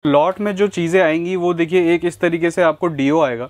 Lot में जो चीजें आएंगी वो देखिए, एक इस तरीके से आपको डीओ आएगा,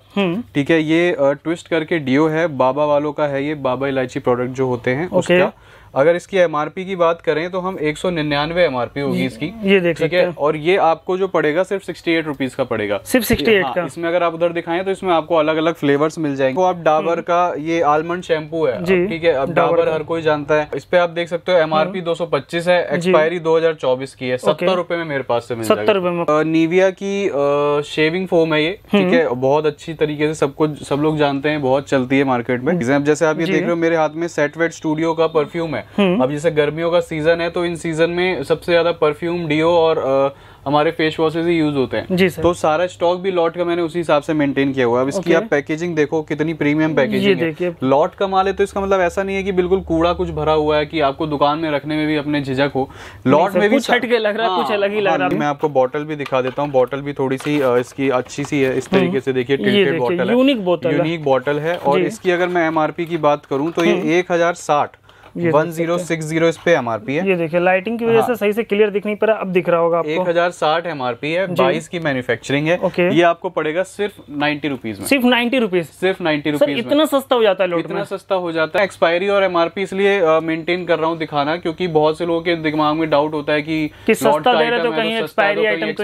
ठीक है। ये ट्विस्ट करके डीओ है, बाबा वालों का है ये, बाबा इलायची प्रोडक्ट जो होते हैं उसका। अगर इसकी एमआरपी की बात करें तो हम 199 एमआरपी होगी इसकी, ये देख सकते हैं। और ये आपको जो पड़ेगा सिर्फ 68 रुपीज का पड़ेगा, सिर्फ 68 का। इसमें अगर आप उधर दिखाएं तो इसमें आपको अलग अलग फ्लेवर्स मिल जाएंगे। तो आप डाबर का ये आलमंड शैम्पू है, ठीक है। अब डाबर हर कोई जानता है। इस पे आप देख सकते हो एमआरपी 225 है, एक्सपायरी 2024 की है। 70 रुपए में मेरे पास से मिल जाएगा। 70 रुपए में। निविया की शेविंग फोम है ये, ठीक है। बहुत अच्छी तरीके से सब लोग जानते हैं, बहुत चलती है मार्केट में। जैसे आप ये देख रहे हो मेरे हाथ में सेट वेट स्टूडियो का परफ्यूम है। अब जैसे गर्मियों का सीजन है तो इन सीजन में सबसे ज्यादा परफ्यूम, डीओ और हमारे फेस वॉशेज ही यूज होते हैं। तो सारा स्टॉक भी लॉट का मैंने उसी हिसाब से मेंटेन किया हुआ है। अब इसकी आप पैकेजिंग देखो कितनी प्रीमियम पैकेजिंग है। लॉट का माल है तो इसका मतलब ऐसा नहीं है कि बिल्कुल कूड़ा कुछ भरा हुआ है कि आपको दुकान में रखने में भी अपने झिझक हो। लॉट में भी कुछ हट के लग रहा है, कुछ अलग ही लग रहा है। मैं आपको बॉटल भी दिखा देता हूँ। बॉटल भी थोड़ी सी इसकी अच्छी सी है, इस तरीके से देखिए, टिल्टेड बॉटल है, यूनिक बॉटल है। और इसकी अगर मैं एमआरपी की बात करूँ तो ये 1060 1060 इस पे एमआरपी है। ये देखिए लाइटिंग की वजह से सही से क्लियर दिख नहीं पा रहा, अब दिख रहा होगा आपको। 1060 एमआरपी है, 22 की मैन्युफैक्चरिंग है। ये आपको पड़ेगा सिर्फ 90 रुपीज में। सिर्फ 90 रुपीज, सिर्फ 90 रुपीज। इतना सस्ता हो जाता है लॉट में? इतना सस्ता हो जाता है। एक्सपायरी और एमआरपी इसलिए मेंटेन कर रहा हूँ दिखाना, क्योंकि बहुत से लोगों के दिमाग में डाउट होता है कि सस्ता दे रहे तो कहीं एक्सपायरी आइटम तो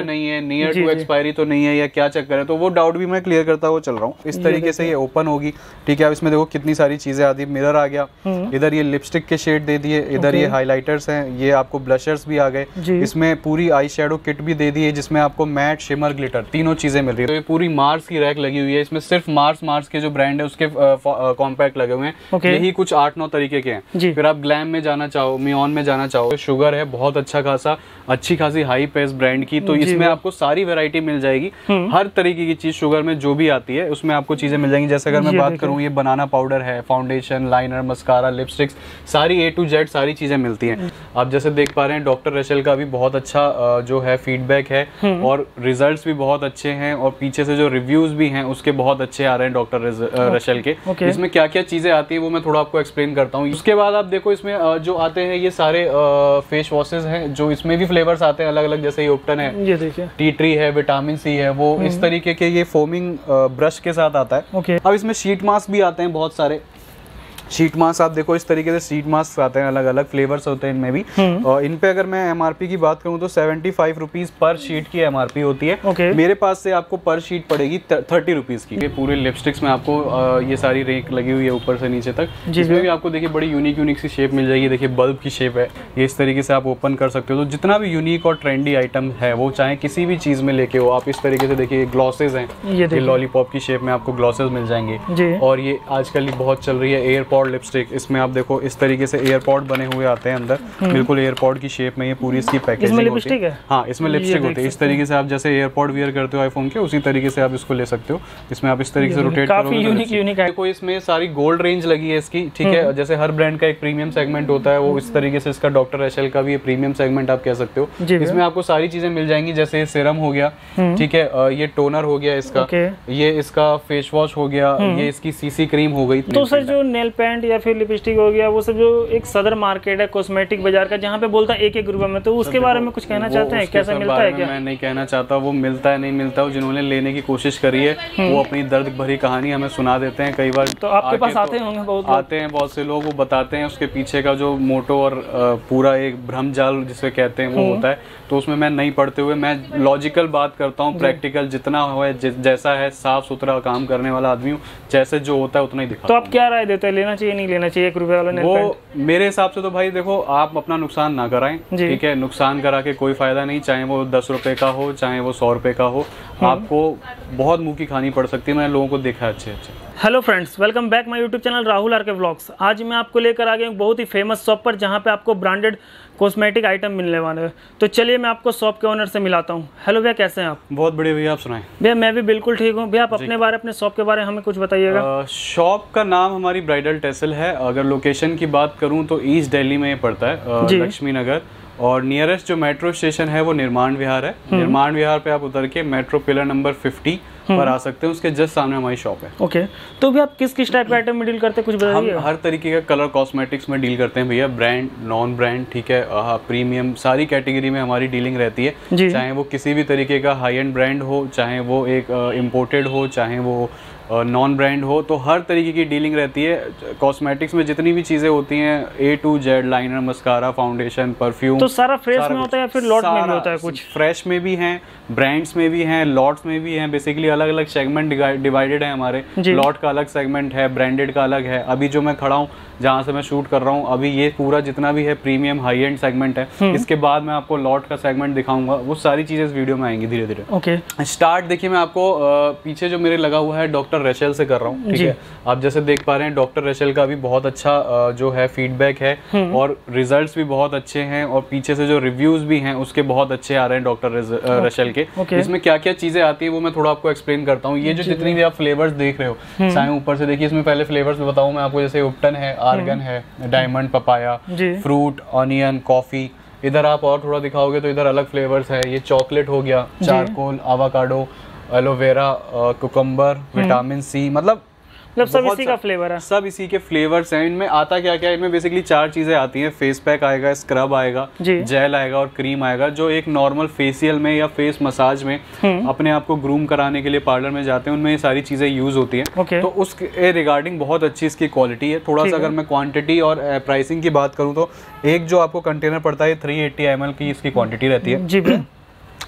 नहीं है, नियर टू एक्सपायरी तो नहीं है, या क्या चक्कर है। तो वो डाउट भी मैं क्लियर करता हुआ चल रहा हूँ। इस तरीके से ये ओपन होगी, ठीक है। अब इसमें देखो कितनी सारी चीजें आती है। मिरर आ गया, इधर ये लिपस्टिक के शेड दे दिए, इधर ये हाइलाइटर्स हैं, ये आपको ब्लशर्स भी आ गए। इसमें पूरी आई शेडो किट भी दे दी है, जिसमें आपको मैट, शिमर, ग्लिटर तीनों चीजें मिल रही है। तो ये पूरी मार्स की रैक लगी हुई है। इसमें सिर्फ मार्स के जो ब्रांड है उसके कॉम्पैक्ट लगे हुए हैं। यही कुछ 8-9 तरीके के हैं। फिर आप ग्लैम में जाना चाहो, मियोन में जाना चाहो, शुगर है बहुत अच्छा खासा, अच्छी खासी हाई पेस ब्रांड की। तो इसमें आपको सारी वैरायटी मिल जाएगी, हर तरीके की चीज शुगर में जो भी आती है उसमें आपको चीजें मिल जाएंगी। जैसे अगर मैं बात करूँ, ये बनाना पाउडर है, फाउंडेशन, लाइनर, मस्कारा, लिपस्टिक्स, सारी A to Z सारी चीजें मिलती हैं। आप जैसे देख पा रहे हैं डॉक्टर रशेल का भी बहुत अच्छा जो है फीडबैक है, और रिजल्ट्स भी बहुत अच्छे हैं, और पीछे से जो रिव्यूज भी हैं उसके बहुत अच्छे आ रहे हैं डॉक्टर रशेल के। इसमें क्या क्या चीजें आती है वो मैं थोड़ा आपको एक्सप्लेन करता हूँ। उसके बाद आप देखो इसमें जो आते हैं ये सारे फेस वॉशेज हैं, जो इसमें भी फ्लेवर्स आते हैं अलग अलग। जैसे ओप्टन है, ये देखिए, टी ट्री है, विटामिन सी है, वो इस तरीके के ये फोमिंग ब्रश के साथ आता है। अब इसमें शीट मास्क भी आते हैं बहुत सारे। शीट मास्क आप देखो इस तरीके से शीट मास्क आते हैं, अलग अलग फ्लेवर्स होते हैं इनमें भी। और इन पे अगर मैं एमआरपी की बात करूं तो 75 रुपीज पर शीट की एमआरपी होती है। मेरे पास से आपको पर शीट पड़ेगी 30 रुपीज की। ये पूरे लिपस्टिक्स में आपको ये सारी रेक लगी हुई है ऊपर से नीचे तक। जिसमें भी आपको देखिए बड़ी यूनिक सी शेप मिल जाएगी। देखिए बल्ब की शेप है, ये इस तरीके से आप ओपन कर सकते हो। तो जितना भी यूनिक और ट्रेंडी आइटम है वो चाहे किसी भी चीज में लेके हो आप, इस तरीके से देखिए ग्लॉसेज हैं, ये लॉलीपॉप की शेप में आपको ग्लॉसेज मिल जाएंगे। और ये आजकल बहुत चल रही है एयरपॉड लिपस्टिक। इसमें आप देखो इस तरीके से एयरपॉड बने हुए आते हैं अंदर, बिल्कुल एयरपॉड की शेप में। ये पूरी इसकी पैकेजिंग होती है। हाँ, इसमें लिपस्टिक होती है। इस तरीके से आप जैसे एयरपॉड वियर करते हो आईफोन के, उसी तरीके से आप इसको ले सकते हो। इसमें आप इस तरीके से रोटेट करोगे। देखो इसमें सारी गोल्ड रेंज लगी है इसकी, ठीक है। जैसे हर ब्रांड का एक प्रीमियम सेगमेंट होता है, वो इस तरीके से इसका डॉक्टर रशेल का भी प्रीमियम सेगमेंट आप कह सकते हो। इसमें आपको सारी चीजें मिल जाएंगी। जैसे सीरम हो गया, ठीक है, ये टोनर हो गया इसका, ये इसका फेस वॉश हो गया, ये इसकी सीसी क्रीम हो गई। तो सर जो नेल पेंट या फिर लिपस्टिक हो गया, वो सब जो एक सदर मार्केट है कॉस्मेटिक बाजार का, जहाँ पे बोलता है 1-1 रुपए में, तो उसके बारे में कुछ कहना चाहते हैं? कैसा मिलता है क्या? मैं नहीं कहना चाहता वो मिलता है नहीं मिलता। जिन्होंने लेने की कोशिश करी है वो अपनी दर्द भरी कहानी हमें सुना देते हैं कई बार। तो आपके पास आते होंगे बहुत लोग? आते हैं बहुत से लोग, वो बताते हैं उसके पीछे का जो मोटो और पूरा एक भ्रम जाल जिसे कहते हैं वो होता है। तो उसमें मैं नहीं पढ़ते हुए मैं लॉजिकल बात करता हूँ, प्रैक्टिकल जितना हो जैसा है, साफ सुथरा काम करने वाला आदमी हूँ, जैसे जो होता है उतना ही दिखाता। तो आप क्या राय देते हैं, लेना चाहिए नहीं लेना चाहिए 1 रुपए वाला नेल पेंट? वो मेरे हिसाब से तो भाई देखो, आप अपना नुकसान ना कराएं, ठीक है। नुकसान करा के कोई फायदा नहीं, चाहे वो 10 रुपए का हो, चाहे वो 100 रुपए का हो। आपको बहुत मुंह की खानी पड़ सकती है। मैंने लोगों को देखा है अच्छे। Hello friends, welcome back my YouTube channel Rahul R K vlogs. आज मैं आपको लेकर आ गया हूँ बहुत ही फेमस शॉप पर, जहाँ पे आपको ब्रांडेड कॉस्मेटिक आइटम मिलने वाले हैं। तो चलिए मैं आपको शॉप के ओनर से मिलाता हूँ। हेलो भैया, कैसे हैं आप? बहुत बढ़िया भैया, आप सुनाएं। भैया मैं भी बिल्कुल ठीक हूँ। भैया आप अपने बारे, अपने शॉप के बारे में हमें कुछ बताइएगा। शॉप का नाम हमारी ब्राइडल टेसल है। अगर लोकेशन की बात करूँ तो ईस्ट दिल्ली में ये पड़ता है, लक्ष्मी नगर। और नियरेस्ट जो मेट्रो स्टेशन है वो निर्माण विहार है। निर्माण विहार पे आप उतर के मेट्रो पिलर नंबर 50 पर आ सकते हैं, उसके जस्ट सामने हमारी शॉप है। ओके, तो भी आप किस टाइप के आइटम में डील करते हैं, कुछ बताइए। हम हर तरीके का कलर कॉस्मेटिक्स में डील करते हैं भैया, ब्रांड नॉन ब्रांड, ठीक है, प्रीमियम, सारी कैटेगरी में हमारी डीलिंग रहती है। चाहे वो किसी भी तरीके का हाई एंड ब्रांड हो, चाहे वो एक इम्पोर्टेड हो, चाहे वो नॉन ब्रांड हो, तो हर तरीके की डीलिंग रहती है। कॉस्मेटिक्स में जितनी भी चीज़ें होती हैं A to Z, liner, mascara, foundation, perfume, तो सारा फ्रेश में होता है या फिर लॉट में भी होता है? कुछ फ्रेश में भी हैं, ब्रांड्स में भी हैं, लॉट्स में भी हैं। बेसिकली अलग अलग सेगमेंट डिवाइडेड है हमारे। लॉट का अलग सेगमेंट है, ब्रांडेड का अलग है। अभी जो मैं खड़ा हूँ, जहाँ से मैं शूट कर रहा हूँ, अभी ये पूरा जितना भी है प्रीमियम हाई एंड सेगमेंट है। इसके बाद मैं आपको लॉट का सेगमेंट दिखाऊंगा, वो सारी चीज़ें इस वीडियो में आएंगी धीरे धीरे। ओके, स्टार्ट देखिए, मैं आपको पीछे जो मेरे लगा हुआ है डॉक्टर रेशेल से कर रहा हूँ, ठीक है। आप जैसे देख पा रहे हैं डॉक्टर रेशेल का भी बहुत अच्छा जो है फीडबैक है और रिजल्ट्स भी बहुत अच्छे हैं, और पीछे से जो रिव्यूज भी हैं उसके बहुत अच्छे आ रहे हैं डॉक्टर रेशेल के। इसमें क्या क्या चीजें आती है वो मैं थोड़ा आपको एक्सप्लेन करता हूँ। ये जो जितनी भी आप फ्लेवर्स देख रहे हो, चाहे ऊपर से देखिए, इसमें पहले फ्लेवर्स में बताऊँ मैं आपको, जैसे उपटन है, आर्गन है, diamond, papaya, fruit, onion, coffee. इधर आप और थोड़ा दिखाओगे तो इधर अलग फ्लेवर्स है। ये चॉकलेट हो गया, charcoal, avocado, aloe vera, cucumber, vitamin C, मतलब सब इसी का फ्लेवर है, सब इसी के फ्लेवर्स हैं। इनमें आता क्या क्या है, इनमें बेसिकली 4 चीजें आती हैं। फेस पैक आएगा, स्क्रब आएगा, जेल आएगा और क्रीम आएगा। जो एक नॉर्मल फेशियल में या फेस मसाज में अपने आप को ग्रूम कराने के लिए पार्लर में जाते हैं, उनमें ये सारी चीजें यूज होती हैं। तो उसके रिगार्डिंग बहुत अच्छी इसकी क्वालिटी है। थोड़ा सा अगर मैं क्वांटिटी और प्राइसिंग की बात करूँ तो एक जो आपको कंटेनर पड़ता है 380 ml की इसकी क्वांटिटी रहती है जी।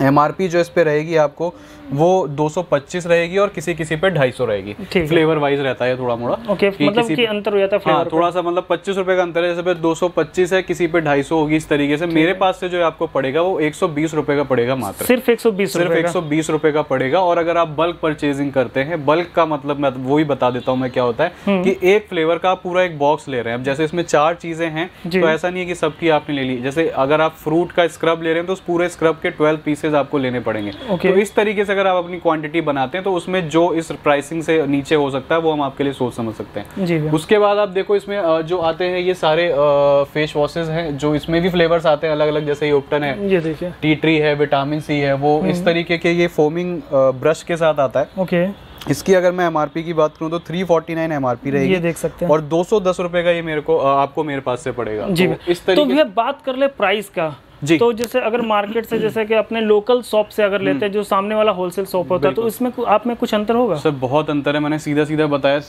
MRP जो इस पे रहेगी आपको वो 225 रहेगी और किसी किसी पे 250 रहेगी। फ्लेवर वाइज रहता है थोड़ा मोड़ा। मतलब कि अंतर हो जाता है फ्लेवर। हाँ, थोड़ा सा मतलब 25 रुपए का अंतर है। जैसे पे 225 है, किसी पे 250 होगी, इस तरीके से। मेरे पास से जो आपको पड़ेगा वो 120 रुपए का पड़ेगा, मात्र सिर्फ 120 रुपए का पड़ेगा। और अगर आप बल्क परचेजिंग करते हैं, बल्क का मतलब मैं वो ही बता देता हूँ मैं क्या होता है कि एक फ्लेवर का आप पूरा एक बॉक्स ले रहे हैं। अब जैसे इसमें 4 चीजें हैं, तो ऐसा नहीं है कि सबकी आपने ले ली। जैसे अगर आप फ्रूट का स्क्रब ले रहे हैं तो उस पूरे स्क्रब के 12 पीसेज आपको लेने पड़ेंगे। तो इस तरीके से अगर आप अपनी क्वांटिटी बनाते हैं तो उसमें जो इस प्राइसिंग से नीचे हो सकता है वो हम आपके लिए सोच समझ सकते हैं जी। उसके बाद आप देखो इसमें जो आते हैं ये सारे फेस वॉशेज हैं, जो इसमें भी फ्लेवर्स आते हैं अलग अलग। जैसे ये उपटन है, ये देखिए, टी ट्री है, विटामिन सी है, वो इस तरीके के ये फोमिंग ब्रश के साथ आता है। ओके, इसकी अगर मैं MRP की बात करूं तो 349 MRP रहेगी, ये देख सकते हैं। और 210 रुपए का ये मेरे को आपको मेरे पास से पड़ेगा जी। तो इस तरीके तो भैया बात कर ले प्राइस का जी। तो जैसे अगर मार्केट से, जैसे कि अपने लोकल शॉप से अगर लेते हैं, जो सामने वाला होलसेल शॉप होता है, तो इसमें आप में कुछ अंतर होगा? सर बहुत अंतर है। मैंने सीधा सीधा बताया,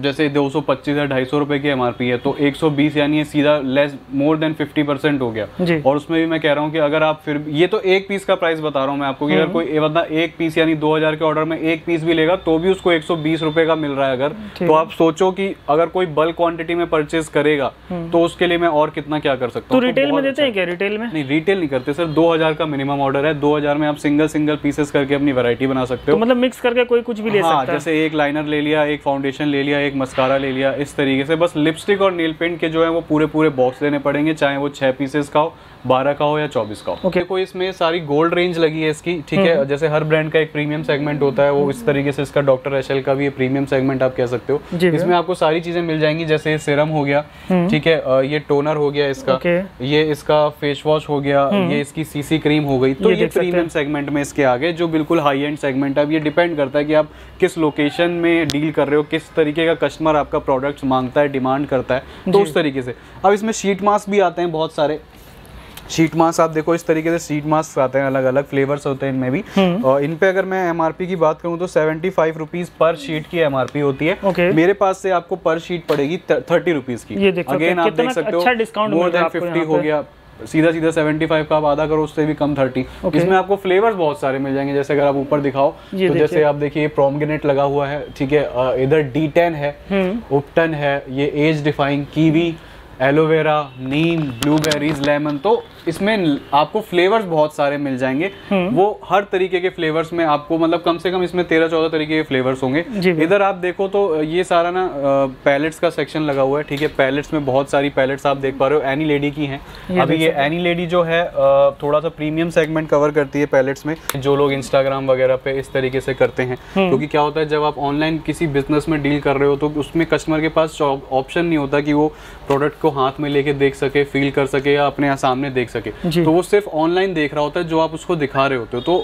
जैसे 225 या 250 रुपए की MRP है, तो 120 यानी सीधा लेस, मोर देन 50% हो गया जी। और उसमें भी मैं कह रहा हूँ कि अगर आप फिर, ये तो एक पीस का प्राइस बता रहा हूँ मैं आपको, कि अगर कोई बंदा एक पीस यानी 2000 के ऑर्डर में एक पीस भी लेगा तो भी उसको 120 रुपए का मिल रहा है। अगर तो आप सोचो कि अगर कोई बल्क क्वांटिटी में परचेज करेगा तो उसके लिए मैं और कितना क्या कर सकता हूँ। तो रिटेल में देते हैं क्या? रिटेल में नहीं, रिटेल नहीं करते सर। 2000 का मिनिमम ऑर्डर है। 2000 में आप सिंगल पीसेस करके अपनी वैरायटी बना सकते हो। तो मतलब मिक्स करके कोई कुछ भी ले सकता है। जैसे एक लाइनर ले लिया, एक फाउंडेशन ले लिया, एक मस्कारा ले लिया, इस तरीके से। बस लिपस्टिक और नेल पेंट के जो है वो पूरे बॉक्स लेने पड़ेंगे, चाहे वो 6 पीसेस का हो, 12 का हो या 24 का हो। कोई इसमें सारी गोल्ड रेंज लगी है इसकी, ठीक है। जैसे हर ब्रांड का एक प्रीमियम सेगमेंट होता है, वो इस तरीके से इसका डॉक्टर रेशेल का भी प्रीमियम सेगमेंट आप कह सकते हो। इसमें आपको सारी चीजें मिल जाएंगी। जैसे सिरम हो गया, ठीक है, ये टोनर हो गया इसका, ये इसका फेस वॉश हो गया, ये इसकी सीसी क्रीम हो गई। तो ये प्रीमियम सेगमेंट में इसके आगे जो बिल्कुल हाई एंड सेगमेंट है। अब ये डिपेंड करता है कि आप किस लोकेशन में डील कर रहे हो, किस तरीके का कस्टमर आपका प्रोडक्ट मांगता है, डिमांड करता है, तो उस तरीके से। अब इसमें शीट मास्क भी आते हैं बहुत सारे। शीट मास्क आप देखो इस तरीके से शीट मास्क आते हैं, अलग अलग फ्लेवर्स होते हैं इनमें भी। और इन पे अगर मैं MRP की बात करूं तो 75 रुपीज पर शीट की MRP होती है। मेरे पास से आपको पर शीट पड़ेगी 30 रुपीज की। अगेन आप देख सकते हो, मोर देन 50 हो गया। सीधा 75 का आप आधा करो, उससे भी कम 30। इसमें आपको फ्लेवर्स बहुत सारे मिल जाएंगे। जैसे अगर आप ऊपर दिखाओ तो जैसे आप देखिए प्रोमग्रेनेट लगा हुआ है, ठीक है, इधर D10 है, उपटन है, ये एज डिफाइंग, कीवी, एलोवेरा, नीम, ब्लूबेरीज, लेमन। तो इसमें आपको फ्लेवर्स बहुत सारे मिल जाएंगे। वो हर तरीके के फ्लेवर्स में आपको, मतलब कम से कम इसमें 13-14 तरीके के फ्लेवर्स होंगे। इधर आप देखो तो ये सारा ना पैलेट्स का सेक्शन लगा हुआ है, ठीक है। पैलेट्स में बहुत सारी पैलेट्स आप देख पा रहे हो, एनी लेडी की हैं। अभी ये एनी लेडी जो है थोड़ा सा प्रीमियम सेगमेंट कवर करती है पैलेट्स में, जो लोग इंस्टाग्राम वगैरह पे इस तरीके से करते हैं। क्योंकि क्या होता है, जब आप ऑनलाइन किसी बिजनेस में डील कर रहे हो तो उसमें कस्टमर के पास ऑप्शन नहीं होता कि वो प्रोडक्ट को हाथ में लेके देख सके, फील कर सके या अपने सामने देख सके। तो वो सिर्फ ऑनलाइन देख रहा होता है जो आप उसको दिखा रहे होते हो। तो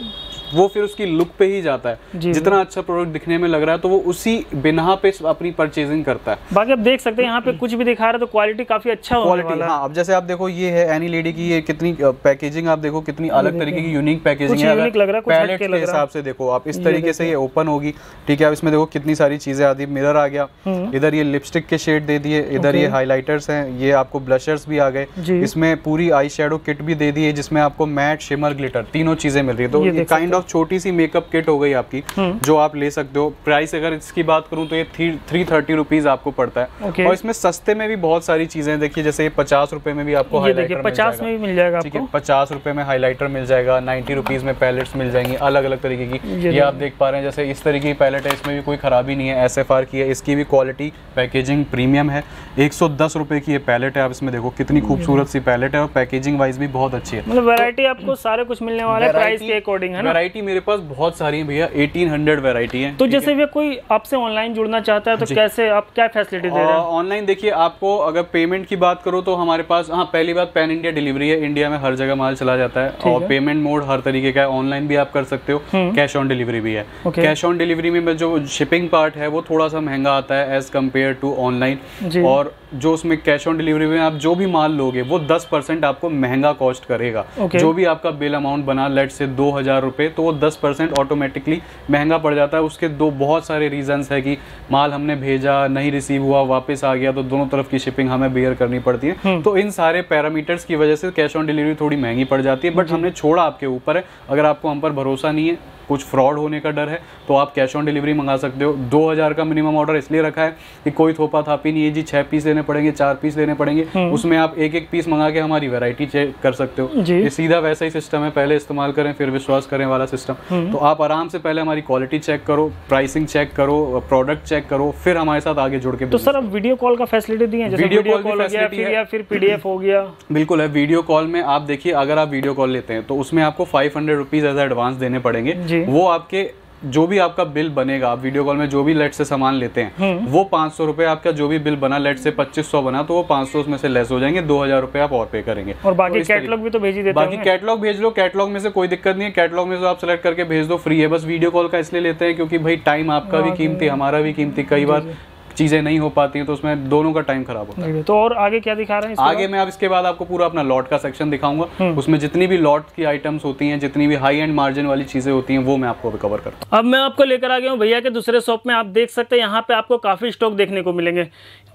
वो फिर उसकी लुक पे ही जाता है। जितना अच्छा प्रोडक्ट दिखने में लग रहा है तो वो उसी बिना पे अपनी परचेजिंग करता है। बाकी आप देख सकते हैं यहाँ पे कुछ भी दिखा रहा है तो क्वालिटी काफी अच्छा होने वाला है। हाँ, अब जैसे आप देखो ये है एनी लेडी की, ये कितनी पैकेजिंग आप देखो कितनी अलग तरीके की यूनिक पैकेजिंग है। पैलेट के हिसाब से देखो आप इस तरीके से ये ओपन होगी, ठीक है। अब इसमें देखो कितनी सारी चीजें आती है, मिरर आ गया, इधर ये लिपस्टिक के शेड दे दिए, इधर ये हाइलाइटर्स हैं, ये आपको ब्लशर्स भी आ गए, इसमें पूरी आई शेडो किट भी दे दी है जिसमें आपको मैट, शिमर, ग्लिटर तीनों चीजें मिल रही है। तो ये काइंड ऑफ छोटी सी मेकअप किट हो गई आपकी जो आप ले सकते हो। प्राइस अगर इसकी बात करूं तो ये 330 रुपीज आपको पड़ता है। और इसमें सस्ते में भी बहुत सारी चीजें देखिए, जैसे 50 रुपए में भी आपको हाइलाइटर 50 में भी मिल जाएगा, ठीक है। 50 रुपए में हाइलाइटर मिल जाएगा, 90 रुपीज में पैलेट्स मिल जाएंगी अलग अलग तरीके की। ये आप देख पा रहे हैं जैसे इस तरीके की पैलेट है, इसमें भी कोई खराबी नहीं है, SFR की है, इसकी भी क्वालिटी पैकेजिंग प्रीमियम है। 110 रुपए की ये पैलेट है, आप इसमें देखो कितनी खूबसूरत सी पैलेट है और पैकेजिंग वाइज भी बहुत अच्छी है। मतलब वैरायटी आपको सारे कुछ मिलने वाला है प्राइस के अकॉर्डिंग, है ना। वैरायटी मेरे पास बहुत सारी है भैया, 1800 वैरायटी है। तो जैसे भैया कोई आपसे ऑनलाइन जुड़ना चाहता है तो कैसे, आप क्या फैसिलिटी दे रहे हैं? ऑनलाइन देखिए, आपको अगर पेमेंट की बात करो तो हमारे पास, हाँ, पहली बात पैन इंडिया डिलीवरी है, इंडिया में हर जगह माल चला जाता है। और पेमेंट मोड हर तरीके का है, ऑनलाइन भी आप कर सकते हो, कैश ऑन डिलीवरी भी है। कैश ऑन डिलीवरी में जो शिपिंग पार्ट है वो थोड़ा सा महंगा आता है एज कम्पेयर टू ऑनलाइन। और जो उसमें कैश ऑन डिलीवरी में आप जो भी माल लोगे वो 10% आपको महंगा कॉस्ट करेगा। जो भी आपका बिल अमाउंट बना, लेट से 2000 रुपए, तो वो 10% ऑटोमेटिकली महंगा पड़ जाता है। उसके बहुत सारे रीजंस है कि माल हमने भेजा, नहीं रिसीव हुआ, वापस आ गया, तो दोनों तरफ की शिपिंग हमें बेयर करनी पड़ती है। तो इन सारे पैरामीटर्स की वजह से कैश ऑन डिलीवरी थोड़ी महंगी पड़ जाती है, बट हमने छोड़ा आपके ऊपर है। अगर आपको हम पर भरोसा नहीं है, कुछ फ्रॉड होने का डर है, तो आप कैश ऑन डिलीवरी मंगा सकते हो। 2000 का मिनिमम ऑर्डर इसलिए रखा है कि कोई थोपा थापी नहीं है जी, 6 पीस लेने पड़ेंगे, 4 पीस लेने पड़ेंगे, उसमें आप एक पीस मंगा के हमारी वैरायटी चेक कर सकते हो। ये सीधा वैसा ही सिस्टम है, पहले इस्तेमाल करें फिर विश्वास करें वाला सिस्टम। तो आप आराम से पहले हमारी क्वालिटी चेक करो, प्राइसिंग चेक करो, प्रोडक्ट चेक करो, फिर हमारे साथ आगे जुड़ के। तो सर अब वीडियो कॉल का फैसिलिटी दी है, जैसे वीडियो कॉल हो गया या फिर PDF हो गया? बिल्कुल है, वीडियो कॉल में आप देखिए, अगर आप वीडियो कॉल लेते हैं तो उसमें आपको 500 रुपीज एज एडवांस देने पड़ेंगे। वो आपके जो भी आपका बिल बनेगा, आप वीडियो कॉल में जो भी लेट से सामान लेते हैं वो 500 रुपए, आपका जो भी बिल बना, लेट से 2500 बना तो वो 500 उसमें से लेस हो जाएंगे, 2000 रुपए आप और पे करेंगे। और बाकी कैटलॉग भी तो भेज ही देते हैं। बाकी कैटलॉग भेज लो, कैटलॉग में से कोई दिक्कत नहीं है, कैटलॉग में से आप सेलेक्ट करके भेज दो, फ्री है। बस वीडियो कॉल का इसलिए लेते हैं क्योंकि भाई टाइम आपका भी कीमती, हमारा भी कीमती, कई बार चीजें नहीं हो पाती हैं तो उसमें दोनों का टाइम खराब होता है। तो और आगे क्या दिखा रहे हैं? आगे मैं अब इसके बाद आपको पूरा अपना लॉट का सेक्शन दिखाऊंगा, उसमें जितनी भी लॉट की आइटम्स होती हैं, जितनी भी हाई एंड मार्जिन वाली चीजें होती हैं, वो मैं आपको कवर करता हूं। अब मैं आपको लेकर आ गया हूँ भैया के दूसरे शॉप में। आप देख सकते हैं यहाँ पे आपको काफी स्टॉक देखने को मिलेंगे।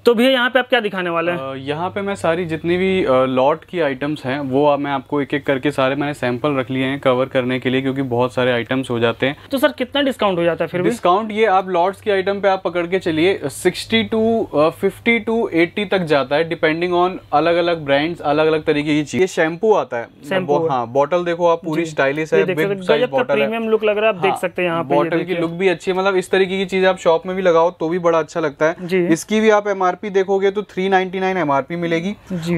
तो भैया यहाँ पे आप क्या दिखाने वाले हैं? यहाँ पे मैं सारी जितनी भी लॉट की आइटम्स हैं वो मैं आपको एक एक करके सारे मैंने सैंपल रख लिए हैं कवर करने के लिए, क्योंकि बहुत सारे आइटम्स हो जाते हैं। तो सर कितना डिस्काउंट हो जाता है फिर भी? डिस्काउंट ये आप लॉट्स की आइटम पे आप पकड़ के चलिए 60 टू 50 टू 80 तक जाता है, डिपेंडिंग ऑन अलग अलग ब्रांड्स, अलग अलग तरीके की चीज। ये शैम्पू आता है, शैम्पू, हाँ, बॉटल देखो आप पूरी स्टाइलिश है, बिग साइज बॉटल है, प्रीमियम लुक लग रहा है, आप देख सकते हैं यहाँ पे। बॉटल की लुक भी अच्छी है, मतलब इस तरीके की चीज आप शॉप में भी लगाओ तो भी बड़ा अच्छा लगता है। इसकी भी आप MRP देखोगे तो 399 MRP मिलेगी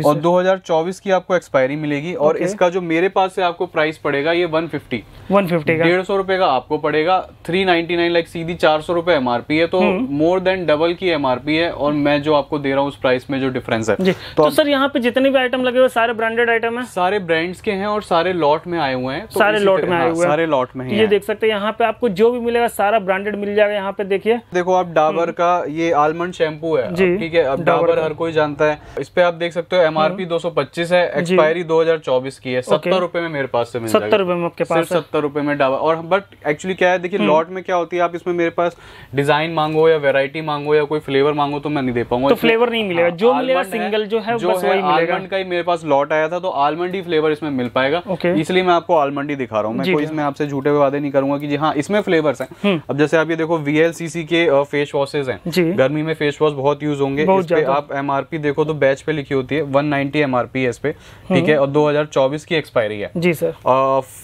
और 2024 की आपको एक्सपायरी मिलेगी। और इसका जो मेरे पास से आपको प्राइस पड़ेगा ये 150 का 150 रुपए का आपको पड़ेगा। 399 लाइक सीधी 400 रुपए MRP है, तो मोर देन डबल की MRP है। और मैं जो आपको दे रहा हूँ उस प्राइस में जो डिफरेंस है। तो सर यहाँ पे जितने भी आइटम लगे हुए सारे ब्रांडेड आइटम है, सारे ब्रांड्स के हैं और सारे लॉट में आए हुए हैं। तो सारे लॉट में आए हुए हैं, सारे लॉट में ये देख सकते हैं। यहाँ पे आपको जो भी मिलेगा सारा ब्रांडेड मिल जाएगा। यहाँ पे देखिए, देखो आप डाबर का ये आलमंड शैम्पू है, ठीक है। अब डाबर हर कोई जानता है। इस पे आप देख सकते हो MRP 225 है, एक्सपायरी 2024 की है। 70 रुपए में मेरे पास से मिल जाएगा। 70 रुपए में आपके पास, 70 रुपए में डाबर। और बट एक्चुअली क्या है, देखिए लॉट में क्या होती है, आप इसमें मेरे पास डिजाइन मांगो या वेरायटी मांगो या कोई फ्लेवर मांगो तो मैं नहीं दे पाऊंगा। तो फ्लेवर नहीं मिलेगा, जो मिलेगा सिंगल जो है बस वही मिलेगा। आलमंड का ही मेरे पास लॉट आया था, तो आलमंड ही फ्लेवर इसमें मिल पाएगा, इसलिए मैं आपको आलमंड ही दिखा रहा हूँ। मैं कोई इसमें आपसे झूठे वादे नहीं करूंगा कि जी हाँ इसमें फ्लेवर्स हैं। अब जैसे आप ये देखो VLCC के फेस वॉशेज हैं, गर्मी में फेस वॉश बहुत यूज होंगे। इस पे आप MRP देखो तो बैच पे लिखी होती है 190 MRP है इस पे, ठीक है। और 2024 की एक्सपायरी है जी सर।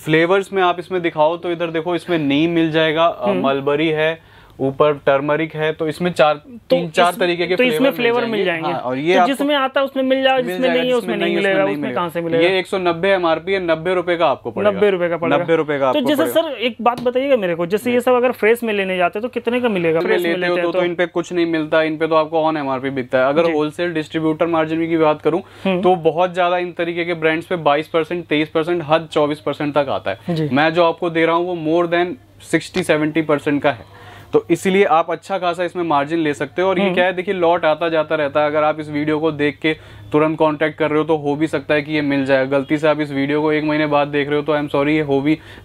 फ्लेवर्स में आप इसमें दिखाओ तो इधर देखो, इसमें नीम मिल जाएगा, मलबरी है, ऊपर टर्मरिक है, तो इसमें तीन चार तरीके के फ्लेवर मिल जाएंगे। हाँ, और ये तो जिसमें आता है उसमें मिल जाएगा, जिसमें नहीं है उसमें नहीं मिलेगा। उसमें कहाँ से मिलेगा? ये 190 MRP है, 90 रुपए का आपको पड़ेगा। 90 रुपए का पड़ेगा। 90 रुपए का। तो जैसे सर एक बात बताइएगा मेरे को, जैसे ये सब अगर फ्रेश में लेने जाते तो कितने का मिलेगा? फ्रेश में लेते हो तो इन पे कुछ नहीं मिलता, इन पे तो आपको ऑन MRP बिकता है। अगर होलसेल डिस्ट्रीब्यूटर मार्जिन की बात करूं तो बहुत ज्यादा इन तरीके के ब्रांड्स पे 22%, 23%, हद 24% तक आता है। मैं जो आपको दे रहा हूँ वो मोर देन 60-70% का है, तो इसलिए आप अच्छा खासा इसमें मार्जिन ले सकते हो। और ये क्या है, देखिए लॉट आता जाता रहता है। अगर आप इस वीडियो को देख के तुरंत कांटेक्ट कर रहे हो तो हो भी सकता है कि ये मिल जाए। गलती से आप इस वीडियो को 1 महीने बाद देख रहे हो तो आई एम सॉरी,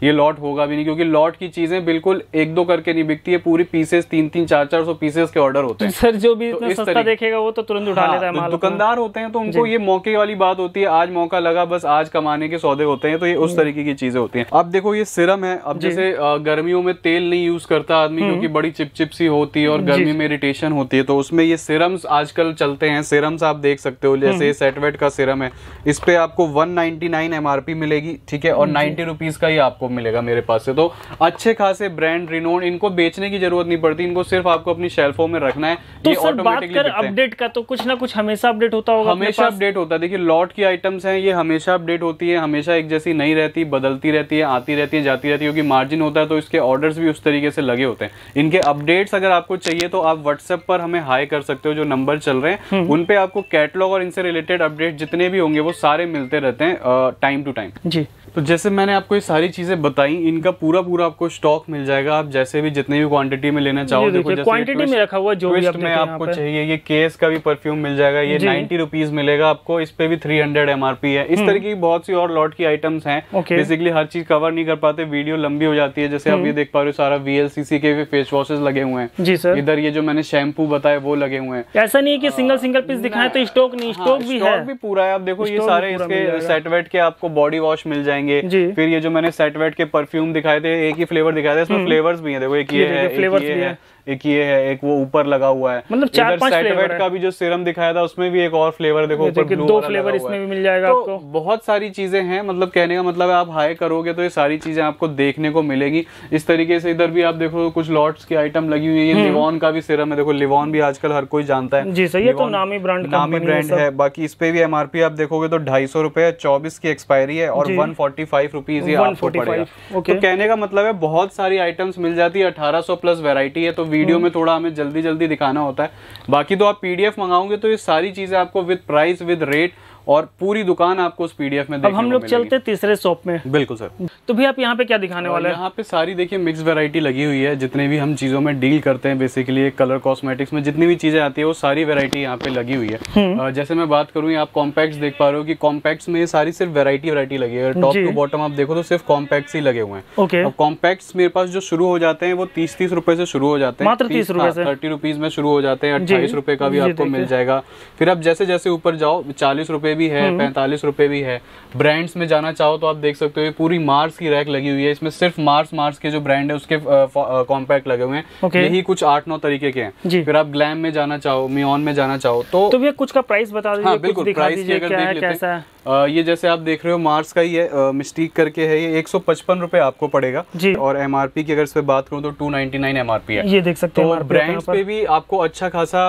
ये लॉट होगा भी नहीं, क्योंकि लॉट की चीजें बिल्कुल 1-2 करके नहीं बिकती है, पूरी पीसेस 300, 400 पीसेस के ऑर्डर होते हैं। सर जो भी इतना सस्ता देखेगा वो तो तुरंत उठा लेता है माल। दुकानदार होते हैं तो उनको ये मौके वाली बात होती है, आज मौका लगा, बस आज कमाने के सौदे होते हैं, तो ये उस तरीके की चीजें होती हैं। अब देखो ये सिरम है। अब जैसे गर्मियों में तेल नहीं यूज करता आदमी क्योंकि बड़ी चिपचिप सी होती है और गर्मी में इरिटेशन होती है, तो उसमें ये सिरम्स आजकल चलते हैं। सिरम्स आप देख सकते हो, जैसे सेटवेट का सिरम है, इस पे आपको 199 MRP मिलेगी, ठीक है, और 90 रुपीज का ही आपको मिलेगा मेरे पास से। तो अच्छे खासे ब्रांड रिनोन, इनको बेचने की जरूरत नहीं पड़ती, इनको सिर्फ आपको अपनी शेल्फों में रखना है। तो ये ऑटोमेटिकली अपडेट का तो कुछ ना कुछ हमेशा अपडेट होता होगा। हमेशा अपडेट होता है। देखिए लॉट की आइटम्स हैं, ये हमेशा अपडेट होती है, हमेशा एक जैसी नहीं रहती, बदलती रहती है, आती रहती है, जाती रहती है, क्योंकि मार्जिन होता है तो इसके ऑर्डर्स भी उस तरीके से लगे होते हैं। इनके अपडेट्स अगर आपको चाहिए तो आप व्हाट्सएप पर हमें हाई कर सकते हो, जो नंबर चल रहे हैं उन पे आपको कैटलॉग और इनसे रिलेटेड अपडेट जितने भी होंगे वो सारे मिलते रहते हैं टाइम टू टाइम जी। तो जैसे मैंने आपको ये सारी चीजें बताई, इनका पूरा आपको स्टॉक मिल जाएगा। आप जैसे भी जितने भी क्वांटिटी में लेना चाहो, देखो क्वांटिटी में रखा हुआ जो भी में आपको चाहिए, ये केस का भी परफ्यूम मिल जाएगा, ये 90 रुपीज मिलेगा आपको, इस पे भी 300 MRP है। इस तरीके की बहुत सी और लॉट की आइटम्स हैं। बेसिकली हर चीज कवर नहीं कर पाते, वीडियो लंबी हो जाती है। जैसे आप ये देख पा रहे हो, सारा VLCC के भी फेस वॉशेस लगे हुए हैं जी सर। इधर ये जो मैंने शैम्पू बताए वो लगे हुए हैं। ऐसा नहीं है कि सिंगल पीस दिखाए तो स्टॉक नहीं, स्टॉक भी है, भी पूरा है। आप देखो ये सारे इसके सेटवेट के आपको बॉडी वॉश मिल जाएंगे। फिर ये जो मैंने सेटवेट के परफ्यूम दिखाए थे, एक ही फ्लेवर दिखाए थे, इसमें फ्लेवर्स भी हैं। देखो एक ये है, एक ये है, एक वो ऊपर लगा हुआ है, मतलब 4-5 फ्लेवर का भी जो सीरम दिखाया था उसमें भी एक और फ्लेवर देखो ऊपर ब्लू 2 फ्लेवर इसमें भी मिल जाएगा आपको। बहुत सारी चीजें हैं, मतलब कहने का मतलब है आप हाई करोगे तो ये सारी चीजें आपको देखने को मिलेगी। इस तरीके से इधर भी आप देखो कुछ लॉट्स की आइटम लगी हुई है। ये लिवॉन का भी सीरम है, देखो लिवॉन भी आजकल हर कोई जानता है जी सही है, तो नामी ब्रांड है। बाकी इस पे भी MRP आप देखोगे तो 250 रुपए, 24 की एक्सपायरी है और 145 रुपीज ये आपको पड़ेगा। तो कहने का मतलब है बहुत सारी आइटम्स मिल जाती है, 1800 प्लस वेरायटी है, तो वीडियो में थोड़ा हमें जल्दी दिखाना होता है। बाकी तो आप PDF मंगाओगे तो ये सारी चीजें आपको विद प्राइस, विद रेट और पूरी दुकान आपको उस PDF में देखने को मिलेगी। अब हम लोग चलते तीसरे शॉप में। बिल्कुल सर। तो भी आप यहाँ पे क्या दिखाने वाले हैं? यहाँ पे सारी देखिए मिक्स वैरायटी लगी हुई है। जितने भी हम चीजों में डील करते हैं, बेसिकली कलर कॉस्मेटिक्स में जितनी भी चीजें आती है वो सारी वैरायटी यहाँ पे लगी हुई है। जैसे मैं बात करूँ, आप कॉम्पैक्ट्स देख पा रहे हो कि कॉम्पैक्ट्स में सारी सिर्फ वैरायटी लगी है। टॉप टू बॉटम आप देखो तो सिर्फ कॉम्पैक्ट्स ही लगे हुए हैं। अब कॉम्पैक्ट्स मेरे पास जो शुरू हो जाते हैं वो 30 रुपए से शुरू हो जाते हैं, मात्र 30 रुपए से 30 रुपीज में शुरू हो जाते हैं। 28 रुपए का भी आपको मिल जाएगा। फिर आप जैसे जैसे ऊपर जाओ 40 रुपए भी है, 45 रुपए भी है। ब्रांड्स में जाना चाहो तो आप देख सकते हो पूरी मार्स की रैक लगी हुई है। इसमें सिर्फ मार्स के जो ब्रांड है उसके कॉम्पैक्ट लगे हुए हैं। यही कुछ 8-9 तरीके के हैं। फिर आप ग्लैम में जाना चाहो, मियोन में जाना चाहो तो भैया कुछ का प्राइस बता दीजिए। हाँ बिल्कुल, प्राइस की अगर देख लेते हैं, ये जैसे आप देख रहे हो मार्स का ही है, मिस्टीक करके है, ये 155 रुपए आपको पड़ेगा जी। और MRP की अगर इस पे बात करूं तो 299 MRP है। ये देख सकते हैं। तो ब्रांड्स पे भी आपको अच्छा खासा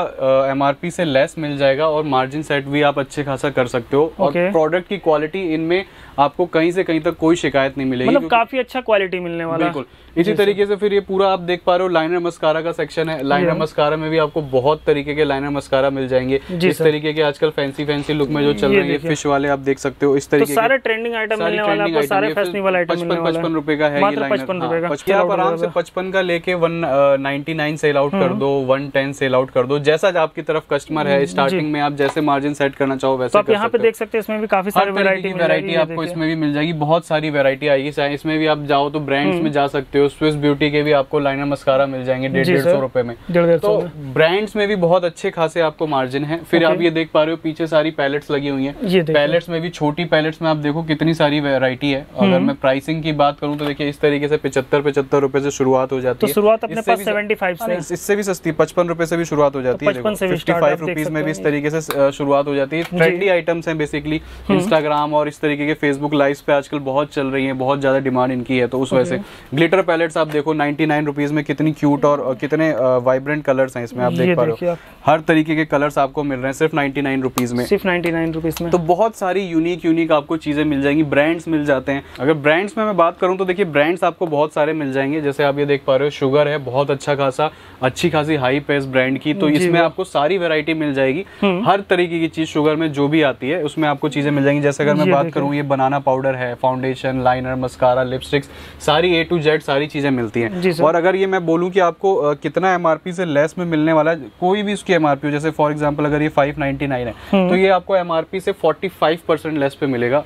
MRP से लेस मिल जाएगा और मार्जिन सेट भी आप अच्छे खासा कर सकते हो। और प्रोडक्ट की क्वालिटी इनमें आपको कहीं से कहीं तक कोई शिकायत नहीं मिलेगी, मतलब काफी अच्छा क्वालिटी मिलने वाला है। बिल्कुल इसी तरीके से फिर ये पूरा आप देख पा रहे हो लाइनर मस्कारा का सेक्शन है। लाइनर मस्कारा में भी आपको बहुत तरीके के लाइनर मस्कारा मिल जाएंगे। इस तरीके के आजकल फैंसी लुक में जो चल रहे हैं, फिश वाले आप देख सकते हो। इस तरीके सारे ट्रेंडिंग आइटम मिलने वाला है, सारे फैशनेबल आइटम मिलने वाला है। 55 रुपए का है ये लाइनर। 55 रुपए का आप आराम से 55 का लेके 199 सेल आउट कर दो, 110 सेल आउट कर दो, जैसा आपकी तरफ कस्टमर है। स्टार्टिंग में आप जैसे मार्जिन सेट करना चाहो वैसे आप यहाँ पे देख सकते हैं। इसमें भी काफी सारी वैरायटी आपको इसमें भी मिल जाएगी। बहुत सारी वैरायटी आएगी। इसमें भी आप जाओ तो ब्रांड्स में जा सकते हो। स्विस ब्यूटी के भी आपको लाइनर मस्कारा मिल जाएंगे 150 रुपए में। तो ब्रांड्स में भी बहुत अच्छे खासे आपको मार्जिन है। फिर आप ये देख पा रहे हो पीछे सारी पैलेट्स लगी हुई हैं। पैलेट्स में भी, छोटी पैलेट्स में आप देखो कितनी सारी वैरायटी है। अगर मैं प्राइसिंग की बात करूं तो देखिए इस तरीके से 75 रुपए से शुरुआत हो जाती है। तो शुरुआत अपने पास 75 से, इससे भी सस्ती 55 रुपए से भी शुरुआत हो जाती है। 55 रुपीज में भी इस तरीके से शुरुआत हो जाती है। ट्रेंडी आइटम्स हैं बेसिकली, इंस्टाग्राम और इस तरीके के फेसबुक लाइव्स पे आजकल बहुत चल रही है, बहुत ज्यादा डिमांड इनकी है। तो उस वजह से ग्लिटर पैलेट्स आप देखो 99 रुपीज में कितनी क्यूट और कितने वाइब्रेंट कलर्स हैं इसमें, आप देख पा रहे हो। हर तरीके के कलर्स आपको मिल रहे हैं सिर्फ 99 रुपीज में, सिर्फ 99 रुपीज में। तो बहुत सारी यूनिक आपको चीजें मिल जाएंगी। ब्रांड्स मिल जाते हैं। अगर ब्रांड्स में मैं बात करूं तो देखिए ब्रांड्स आपको बहुत सारे मिल जाएंगे। जैसे आप ये देख पा रहे हो, शुगर है, बहुत अच्छी खासी हाई प्राइस ब्रांड की। तो इसमें आपको सारी वैरायटी मिल जाएगी। हर तरीके की चीज शुगर में जो भी आती है उसमें आपको चीजें मिल जाएंगी। जैसे अगर मैं बात करूं, ये बनाना पाउडर है, फाउंडेशन, लाइनर, मस्कारा, लिपस्टिक्स, सारी A to Z सारी चीजें मिलती हैं। और अगर ये मैं बोलूं कि आपको कितना MRP से लेस में मिलने वाला है, कोई भी उसकी MRP हो, जैसे फॉर एग्जांपल अगर ये 599 है तो ये आपको MRP से 45% लेस पे मिलेगा।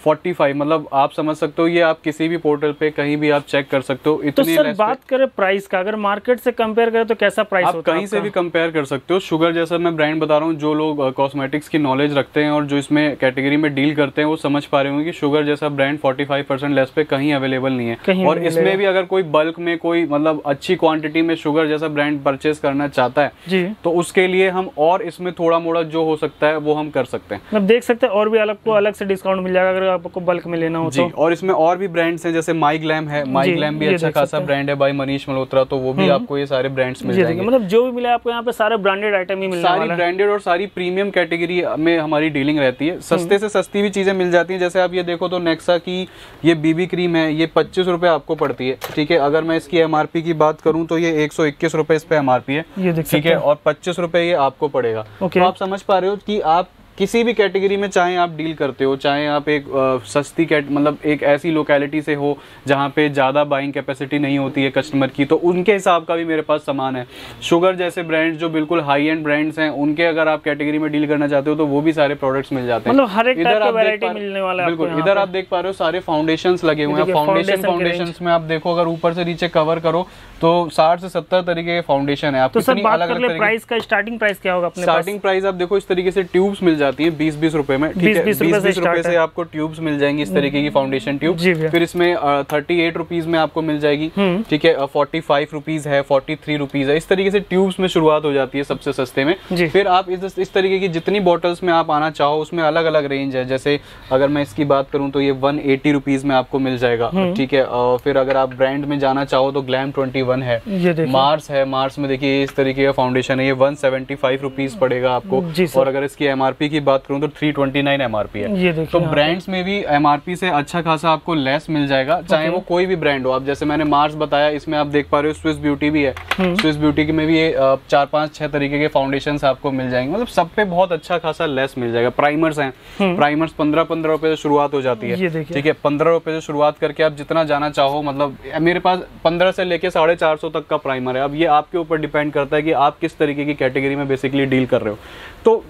45 मतलब आप समझ सकते हो, ये आप किसी भी पोर्टल पे कहीं भी आप चेक कर सकते हो। इतनी तो सर बात करें प्राइस का, अगर मार्केट से कंपेयर करें तो कैसा प्राइस होता है? आप कहीं से भी कंपेयर कर सकते हो। शुगर जैसा मैं ब्रांड बता रहा हूँ, जो लोग कॉस्मेटिक्स की नॉलेज रखते हैं और जो इसमें कैटेगरी में डील करते हैं वो समझ पा रहे होंगे कि शुगर जैसा ब्रांड 45% लेस पे कहीं अवेलेबल नहीं है। और इसमें भी अगर कोई बल्क में कोई मतलब अच्छी क्वांटिटी में शुगर जैसा ब्रांड परचेज करना चाहता है तो उसके लिए हम और इसमें थोड़ा मोड़ा जो हो सकता है वो हम कर सकते हैं। मतलब देख सकते हैं और भी अलग से डिस्काउंट मिल जाएगा अगर आपको बल्क में लेना हो जी। और इसमें और भी ब्रांड्स हैं, जैसे माई ग्लैम है। माई ग्लैम भी अच्छा खासा ब्रांड है बाय मनीष मल्होत्रा, तो वो भी आपको ये सारे ब्रांड्स मिल जाएंगे। मतलब जो भी मिले आपको यहाँ पे सारे ब्रांडेड आइटम ही मिलने वाला है। सारी ब्रांडेड और सारी प्रीमियम कैटेगरी में हमारी डीलिंग रहती है। सस्ते से सस्ती भी चीजें मिल जाती हैं। जैसे आप ये देखो तो नेक्सा की ये बीबी क्रीम है, ये 25 रुपए आपको पड़ती है। ठीक है, अगर मैं इसकी MRP की बात करूं तो ये 121 रुपए इस पे MRP है। ठीक है, और 25 रुपए ये आपको पड़ेगा। तो आप समझ पा रहे हो कि आप किसी भी कैटेगरी में चाहे आप डील करते हो, चाहे आप एक सस्ती मतलब एक ऐसी लोकेलिटी से हो जहाँ पे ज़्यादा बाइंग कैपेसिटी नहीं होती है कस्टमर की, तो उनके हिसाब का भी मेरे पास सामान है। शुगर जैसे ब्रांड्स जो बिल्कुल हाई एंड ब्रांड्स हैं, उनके अगर आप कैटेगरी में डील करना चाहते हो तो वो भी सारे प्रोडक्ट्स मिल जाते हैं। मतलब हर एक टाइप का वैरायटी मिलने वाला है। बिल्कुल, इधर आप देख पा रहे हो सारे फाउंडेशंस लगे हुए हैं। फाउंडेशन में आप देखो, अगर ऊपर से नीचे कवर करो तो 60 से 70 तरीके के फाउंडेशन है। आप कितनी अलग-अलग प्राइस का स्टार्टिंग प्राइस क्या होगा अपने पास? स्टार्टिंग प्राइस आप देखो इस तरीके से ट्यूब्स मिल जाती है 20-20 रुपए में। ठीक है, 20-20 रुपए से आपको ट्यूब्स मिल जाएंगी, इस तरीके की फाउंडेशन ट्यूब। फिर इसमें 38 रुपीज में आपको मिल जाएगी। ठीक है, 45 रुपीज है, 43 रुपीज है। इस तरीके से ट्यूब्स में शुरुआत हो जाती है सबसे सस्ते में। फिर आप इस तरीके की जितनी बॉटल्स में आप आना चाहो उसमें अलग अलग रेंज है। जैसे अगर मैं इसकी बात करूं तो ये 180 रुपीज में आपको मिल जाएगा। ठीक है, फिर अगर आप ब्रांड में जाना चाहो तो ग्लैम 21 है, मार्स है। मार्स में देखिए इस तरीके का फाउंडेशन है, ये 175 रुपीज पड़ेगा आपको। और अगर इसकी MRP की बात करूं तो 329 MRP है। तो ब्रांड्स में भी MRP से अच्छा खासा आपको लेस मिल जाएगा, चाहे वो कोई भी ब्रांड हो। आप जैसे मैंने मार्स बताया, इसमें आप देख पा रहे हो स्विस ब्यूटी भी है। स्विस ब्यूटी में भी ये 4-5-6 तरीके के फाउंडेशन आपको मिल जाएंगे। मतलब सब पे बहुत अच्छा खासा लेस मिल जाएगा। प्राइमर्स हैं, प्राइमर्स 15-15 रुपए से शुरुआत हो जाती है। ठीक है, 15 रुपए से शुरुआत करके आप जितना जाना चाहो, मतलब मेरे पास 15 से लेके 450 तक का प्राइमर है। अब ये आपके ऊपर डिपेंड करता है कि आप किस तरीके की कैटेगरी में बेसिकली डील कर रहे हो। तो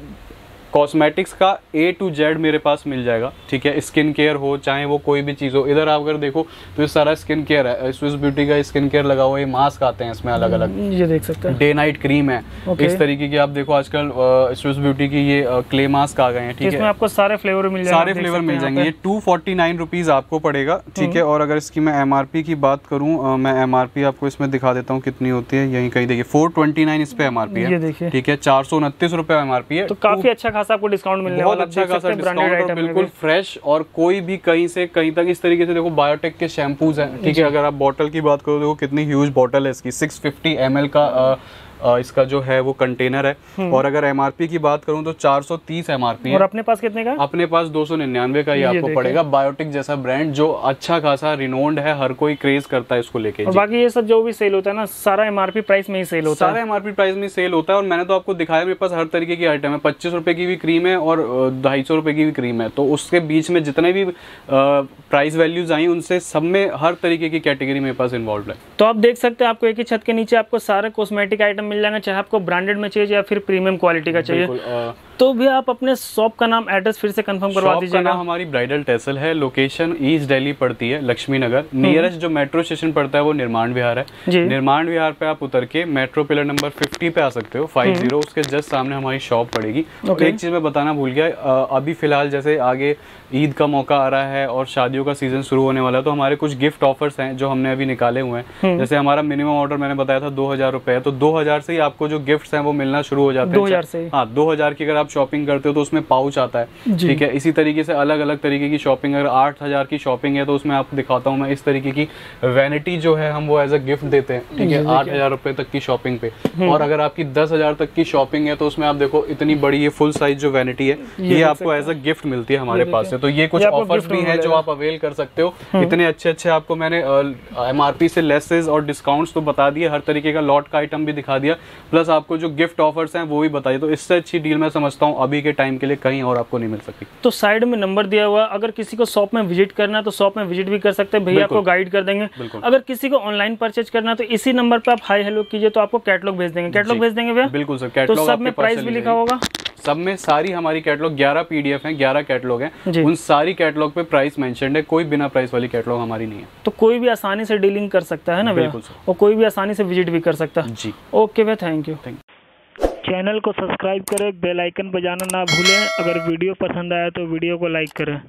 कॉस्मेटिक्स का A to Z मेरे पास मिल जाएगा। ठीक है, स्किन केयर हो चाहे वो कोई भी चीज़ हो। इधर आप अगर देखो तो ये सारा स्किन केयर है, स्विस ब्यूटी का स्किन केयर लगा हुआ है। मास्क आते हैं इसमें अलग अलग, ये देख सकते हैं। डे नाइट क्रीम है। इस तरीके की आप देखो आजकल स्विस ब्यूटी की ये क्ले मास्क आ गए हैं। ठीक है, इसमें आपको सारे फ्लेवर मिल जाएंगे। सारे फ्लेवर मिल जाएंगे। ये 249 रुपीज आपको पड़ेगा। ठीक है, और अगर इसकी मैं MRP की बात करूँ, मैं MRP आपको इसमें दिखा देता हूँ कितनी होती है। यहीं कहीं देखिए 429 इस पे MRP है। ठीक है, 429 रुपए MRP है। तो काफी अच्छा खासा आपको डिस्काउंट मिलने बहुत अच्छा खासा डिस्काउंट और बिल्कुल फ्रेश। और कोई भी कहीं से कहीं तक इस तरीके से देखो बायोटेक के शैम्पूज हैं। ठीक है, अगर आप बॉटल की बात करो देखो कितनी ह्यूज बॉटल है इसकी, 650 ml का इसका जो है वो कंटेनर है। और अगर MRP की बात करूं तो 430 MRP है। और अपने पास कितने का? अपने पास 299 का ही आपको पड़ेगा। बायोटिक जैसा ब्रांड जो अच्छा खासा रिनोन्ड है, हर कोई क्रेज करता है इसको लेके। और बाकी ये सब जो भी सेल होता है ना, सारा MRP प्राइस में ही सेल होता है। सारा MRP प्राइस में सेल होता है। और मैंने तो आपको दिखाया मेरे पास हर तरीके की आइटम है। 25 रुपए की भी क्रीम है और 250 रुपए की भी क्रीम है। तो उसके बीच में जितने भी प्राइस वैल्यूज आई उनसे सब में हर तरीके की कैटेगरी मेरे पास इन्वॉल्व है। तो आप देख सकते हैं आपको एक ही छत के नीचे आपको सारे कॉस्मेटिक आइटम मिल जाएंगे, चाहे आपको ब्रांडेड में चाहिए या फिर प्रीमियम क्वालिटी का चाहिए। तो भी आप अपने शॉप का नाम, एड्रेस फिर से कंफर्म करवा दीजिएगा। हमारी ब्राइडल टेसल है, लोकेशन ईस्ट दिल्ली पड़ती है, लक्ष्मी नगर। नियरेस्ट जो मेट्रो स्टेशन पड़ता है वो निर्माण विहार है। निर्माण विहार पे आप उतर के मेट्रो पिलर नंबर 50 पे आ सकते हो, 50, उसके जस्ट सामने हमारी शॉप पड़ेगी। एक चीज मैं बताना भूल गया, अभी फिलहाल जैसे आगे ईद का मौका आ रहा है और शादियों का सीजन शुरू होने वाला है, तो हमारे कुछ गिफ्ट ऑफर्स हैं जो हमने अभी निकाले हुए हैं। जैसे हमारा मिनिमम ऑर्डर मैंने बताया था 2000 रुपए है, तो 2000 से ही आपको जो गिफ्ट्स हैं वो मिलना शुरू हो जाते हैं। 2000 से? हाँ, 2000 की अगर आप शॉपिंग करते हो तो उसमें पाउच आता है, ठीक है। इसी तरीके से अलग अलग तरीके की शॉपिंग, अगर 8000 की शॉपिंग है तो उसमें आपको दिखाता हूँ मैं, इस तरीके की वैनिटी जो है हम वो एज अ गिफ्ट देते हैं, ठीक है, 8000 रुपए तक की शॉपिंग पे। और अगर आपकी 10,000 तक की शॉपिंग है तो उसमें आप देखो इतनी बड़ी ये फुल साइज जो वैनिटी है ये आपको एज अ गिफ्ट मिलती है हमारे पास से। तो ये कुछ ऑफर्स भी हैं जो आप अवेल कर सकते हो। इतने अच्छे अच्छे आपको मैंने MRP से लेसेस और डिस्काउंट्स तो बता दिए, हर तरीके का लॉट का आइटम भी दिखा दिया, प्लस आपको जो गिफ्ट ऑफर्स हैं वो भी बताइए। तो इससे अच्छी डील मैं समझता हूँ अभी के टाइम के लिए कहीं और आपको नहीं मिल सकती। तो साइड में नंबर दिया हुआ, अगर किसी को शॉप में विजिट करना है तो शॉप में विजिट भी कर सकते हैं, भैया आपको गाइड कर देंगे। अगर किसी को ऑनलाइन परचेज करना है तो इसी नंबर पे आप हाई हेलो कीजिए तो आपको कैटलॉग भेज देंगे। कैटलॉग भेज देंगे भैया? बिल्कुल सर, कैटलॉग। तो सब में प्राइस भी लिखा होगा? सब में सारी हमारी कैटलॉग 11 PDF हैं, 11 कैटलॉग हैं, उन सारी कैटलॉग पे प्राइस मेंशन्ड है, कोई बिना प्राइस वाली कैटलॉग हमारी नहीं है। तो कोई भी आसानी से डीलिंग कर सकता है ना भैया, और कोई भी आसानी से विजिट भी कर सकता है जी। ओके भैया, थैंक यू। चैनल को सब्सक्राइब करें, बेल आइकन बजाना ना भूलें। अगर वीडियो पसंद आया तो वीडियो को लाइक करें।